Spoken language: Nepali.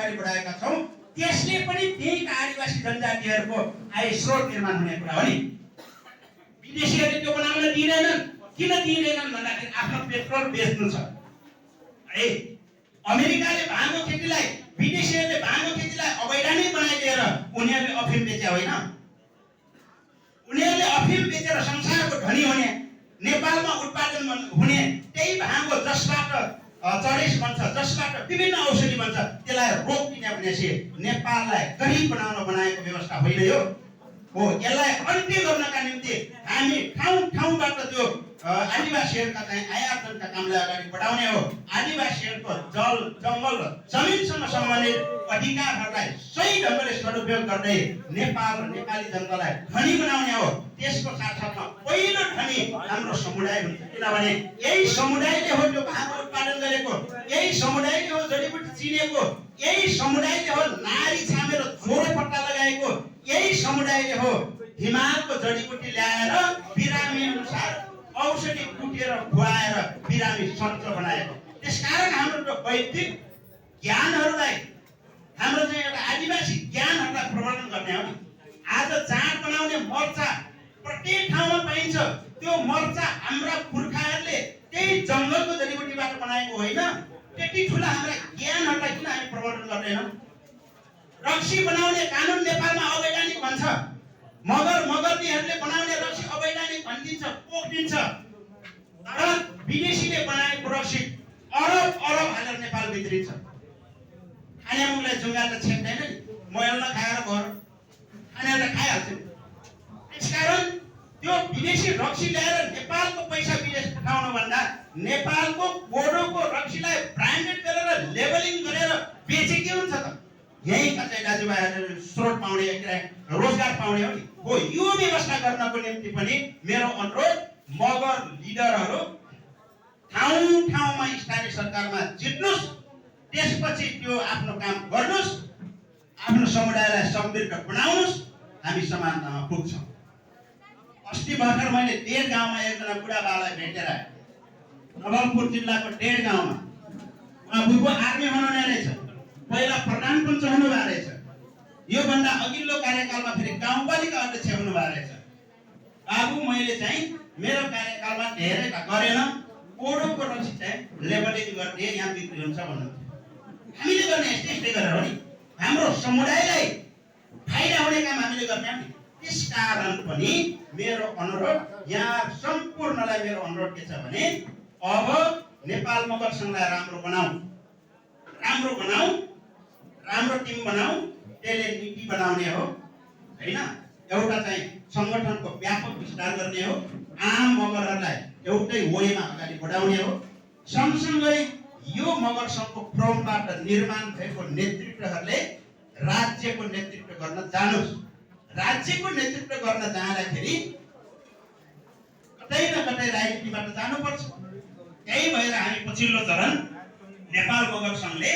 अगाडि बढाएका छौँ त्यसले पनि त्यहीका आदिवासी जनजातिहरूको आय स्रोत निर्माण हुने कुरा हो नि। विदेशीहरूले त्यो बनाउन दिँदैनन्। किन दिँदैनन् भन्दाखेरि आफ्नो पेट्रोल बेच्नु छ है। अमेरिकाले भाँगो खेतीलाई, विदेशीहरूले भाँगो खेतीलाई अवैधानिक बनाइदिएर उनीहरूले अफिम बेचे होइन। उनीहरूले अफिम बेचेर संसारको धनी हुने, नेपालमा उत्पादन हुने त्यही भाँगो जसबाट चरेस बन्छ, जसबाट विभिन्न औषधि बन्छ, त्यसलाई रोकिने भनेपछि नेपाललाई गरिब बनाउन बनाएको व्यवस्था होइन यो हो। यसलाई अन्त्य गर्नका निम्ति हामी ठाउँ ठाउँबाट त्यो आदिवासीहरूका चाहिँ आयार्जनका कामलाई अगाडि बढाउने हो। आदिवासीहरूको जल जङ्गल र जमिनसँग सम्बन्धित अधिकारहरूलाई सही ढङ्गले सदुपयोग गर्दै नेपाल र नेपाली जनतालाई धनी बनाउने हो। त्यसको साथसाथमा पहिलो धनी हाम्रो समुदाय हुन्छ, किनभने यही समुदायले हो त्यो भाँगो उत्पादन गरेको, यही समुदायले हो जडीबुटी चिनेको, यही समुदायले हो नारी छामेर ज्वरो पट्टा लगाएको, यही समुदायले हो हिमालको जडीबुटी ल्याएर बिरामी अनुसार औषधि कुटेर खुवाएर बिरामी सन्चो बनाएको। त्यसकारण हाम्रो त्यो वैदिक ज्ञानहरूलाई, हाम्रो चाहिँ एउटा आदिवासी ज्ञानहरूलाई प्रवर्धन गर्ने हो नि। आज जाँड बनाउने मर्चा प्रत्येक ठाउँमा पाइन्छ। त्यो मर्चा हाम्रा पुर्खाहरूले त्यही जङ्गलको जडीबुटीबाट बनाएको होइन। त्यति ठुला हाम्रा ज्ञानहरूलाई किन हामी प्रवर्धन गर्दैनौँ? रक्सी बनाउने कानुन नेपालमा अवैधानिक भन्छ, मगर मगर्तीहरूले बनाउने रक्सी अवैधानिक भनिदिन्छ, पोखिदिन्छ। तर विदेशीले बनाएको रक्सी अरब अरब हालेर नेपाल भित्रिन्छ। खानेमुखलाई जुङ्गा त छेक्दैन नि, मैल नखाएर घर खानेर खाइहाल्छ। त्यसकारण त्यो विदेशी रक्सी ल्याएर नेपालको पैसा विदेश पठाउनु भन्दा नेपालको कोडोको रक्सीलाई ब्रान्डेड गरेर लेबलिङ गरेर बेचे के हुन्छ त? यही कतै दाजुभाइहरूले स्रोत पाउने, रोजगार पाउने हो नि हो। यो व्यवस्था गर्नको निम्ति पनि मेरो अनुरोध, मगर लिडरहरू ठाउँ ठाउँमा स्थानीय सरकारमा जित्नुस्, त्यसपछि त्यो आफ्नो काम गर्नुस्, आफ्नो समुदायलाई समृद्ध बनाउनुस्, हामी समानतामा पुग्छौँ। अस्ति भर्खर मैले डेढ गाउँमा एकजना बुढाबालाई भेटेर आएँ, नवलपुर जिल्लाको डेढ गाउँमा। उहाँ बुबु आर्मी हुनुहुने रहेछ, पहिला प्रधान पञ्च हुनुभएको रहेछ, योभन्दा अघिल्लो कार्यकालमा फेरि गाउँपालिका अध्यक्ष हुनुभएको रहेछ। बाबु मैले चाहिँ मेरो कार्यकालमा धेरै गरेन, कोडोको रक्सी चाहिँ लेबलिङ गरिदिए यहाँ बिक्री हुन्छ भन्नुहुन्थ्यो। हामीले गर्ने यस्तै गरेर हो नि, हाम्रो समुदायलाई फाइदा हुने काम हामीले गर्ने हो नि। त्यसकारण पनि मेरो अनुरोध यहाँ सम्पूर्णलाई, मेरो अनुरोध के छ भने अब नेपाल मगर सङ्घलाई राम्रो बनाऊ, राम्रो बनाऊ, राम्रो टिम बनाऊ। त्यसले नीति बनाउने हो हैन, एउटा चाहिँ सङ्गठनको व्यापक विस्तार गर्ने हो, आम मगरहरूलाई एउटै वेमा अगाडि बढाउने हो। सँगसँगै यो मगर सङ्घको क्रमबाट निर्माण भएको नेतृत्वहरूले राज्यको नेतृत्व गर्न जानुस्। राज्यको नेतृत्व गर्न जाँदाखेरि कतै न कतै राजनीतिबाट जानुपर्छ। त्यही भएर हामी पछिल्लो चरण नेपाल मगर सङ्घले